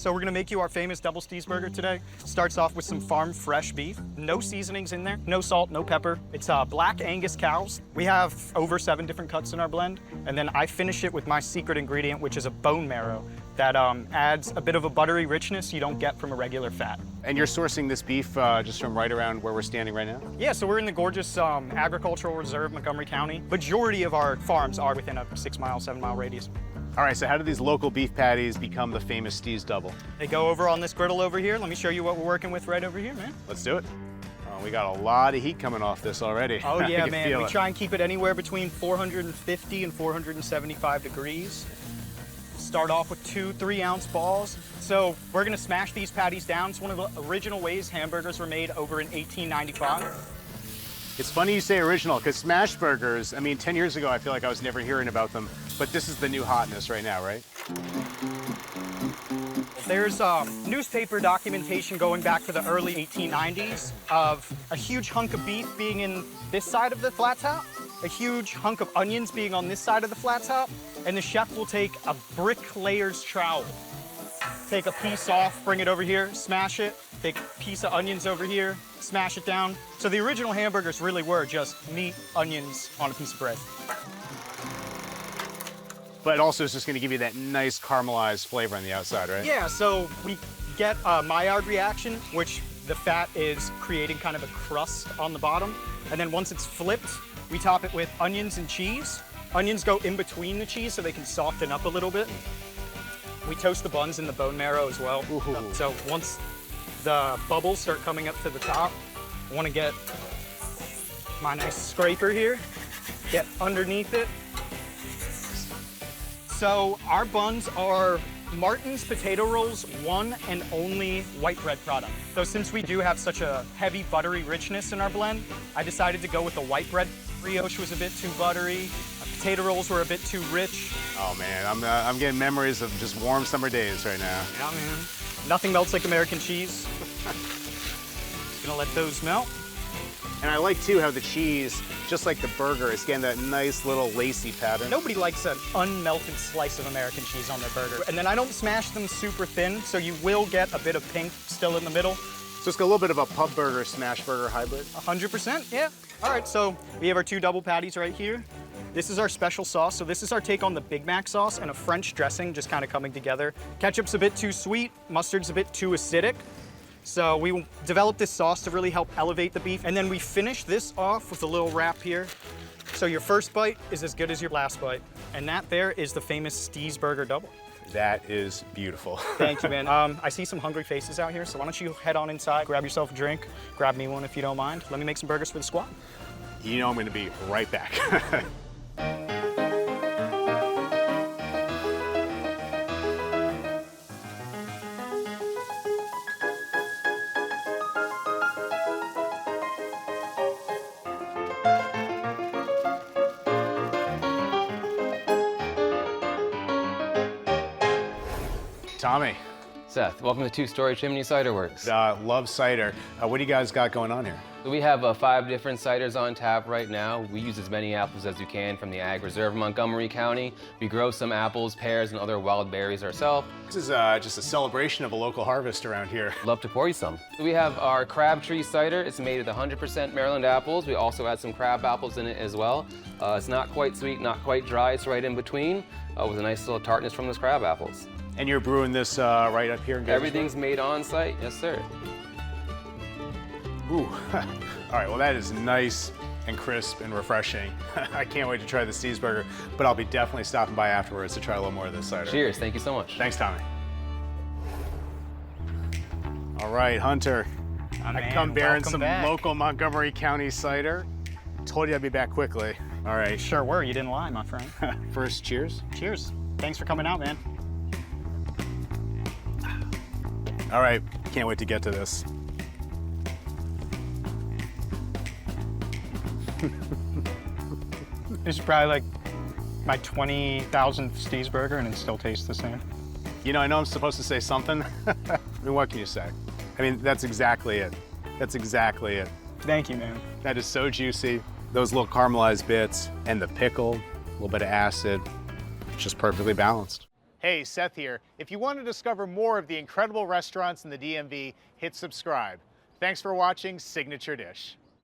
So we're gonna make you our famous double Steesburger today. Starts off with some farm fresh beef, no seasonings in there, no salt, no pepper. It's black Angus cows. We have over 7 different cuts in our blend. And then I finish it with my secret ingredient, which is a bone marrow that adds a bit of a buttery richness you don't get from a regular fat. And you're sourcing this beef just from right around where we're standing right now? Yeah, so we're in the gorgeous agricultural reserve, Montgomery County. Majority of our farms are within a 6-mile, 7-mile radius. All right, so how do these local beef patties become the famous Steve's Double? They go over on this griddle over here. Let me show you what we're working with right over here, man. Let's do it. Oh, we got a lot of heat coming off this already. Oh I yeah, can man. feel We it. try and keep it anywhere between 450 and 475 degrees. Start off with 2 3-ounce balls. So we're gonna smash these patties down. It's one of the original ways hamburgers were made over in 1895. It's funny you say original, because smash burgers, I mean, 10 years ago, I feel like I was never hearing about them, but this is the new hotness right now, right? There's newspaper documentation going back to the early 1890s of a huge hunk of beef being in this side of the flat top, a huge hunk of onions being on this side of the flat top, and the chef will take a bricklayer's trowel, take a piece off, bring it over here, smash it, take a piece of onions over here, smash it down. So the original hamburgers really were just meat, onions on a piece of bread. But also it's just gonna give you that nice caramelized flavor on the outside, right? Yeah, so we get a Maillard reaction, which the fat is creating kind of a crust on the bottom. And then once it's flipped, we top it with onions and cheese. Onions go in between the cheese so they can soften up a little bit. We toast the buns in the bone marrow as well. Ooh. So once the bubbles start coming up to the top, I want to get my nice scraper here, get underneath it. So our buns are Martin's Potato Rolls' one and only white bread product. So since we do have such a heavy buttery richness in our blend, I decided to go with the white bread. Brioche was a bit too buttery. Potato rolls were a bit too rich. Oh man, I'm getting memories of just warm summer days right now. Yeah, man. Nothing melts like American cheese. Just gonna let those melt. And I like too how the cheese, just like the burger, is getting that nice little lacy pattern. Nobody likes an unmelted slice of American cheese on their burger. And then I don't smash them super thin, so you will get a bit of pink still in the middle. So it's got a little bit of a pub burger, smash burger hybrid. 100%, yeah. All right, so we have our 2 double patties right here. This is our special sauce. So this is our take on the Big Mac sauce and a French dressing just kind of coming together. Ketchup's a bit too sweet, mustard's a bit too acidic. So we developed this sauce to really help elevate the beef. And then we finish this off with a little wrap here. So your first bite is as good as your last bite. And that there is the famous Steesburger double. That is beautiful. Thank you, man. I see some hungry faces out here, so why don't you head on inside, grab yourself a drink, grab me one if you don't mind. Let me make some burgers for the squad. You know I'm gonna be right back. Tommy, Seth, welcome to Two Story Chimney Cider Works. love cider. What do you guys got going on here? So we have 5 different ciders on tap right now. We use as many apples as you can from the Ag Reserve of Montgomery County. We grow some apples, pears, and other wild berries ourselves. This is just a celebration of a local harvest around here. Love to pour you some. We have our Crabtree cider. It's made with 100% Maryland apples. We also add some crab apples in it as well. It's not quite sweet, not quite dry. It's right in between with a nice little tartness from those crab apples. And you're brewing this right up here in Gettysburg? Everything's made on site, yes sir. Ooh, all right, well that is nice and crisp and refreshing. I can't wait to try the Steesburger, but I'll be definitely stopping by afterwards to try a little more of this cider. Cheers, thank you so much. Thanks, Tommy. All right, Hunter. I come bearing some local Montgomery County cider. Told you I'd be back quickly. All right. Sure were, you didn't lie, my friend. First, cheers. Cheers. Thanks for coming out, man. All right, can't wait to get to this. This is probably like my 20,000th Steesburger and it still tastes the same. You know, I know I'm supposed to say something. I mean, what can you say? I mean, that's exactly it. That's exactly it. Thank you, man. That is so juicy. Those little caramelized bits and the pickle, a little bit of acid, just perfectly balanced. Hey, Seth here. If you want to discover more of the incredible restaurants in the DMV, hit subscribe. Thanks for watching Signature Dish.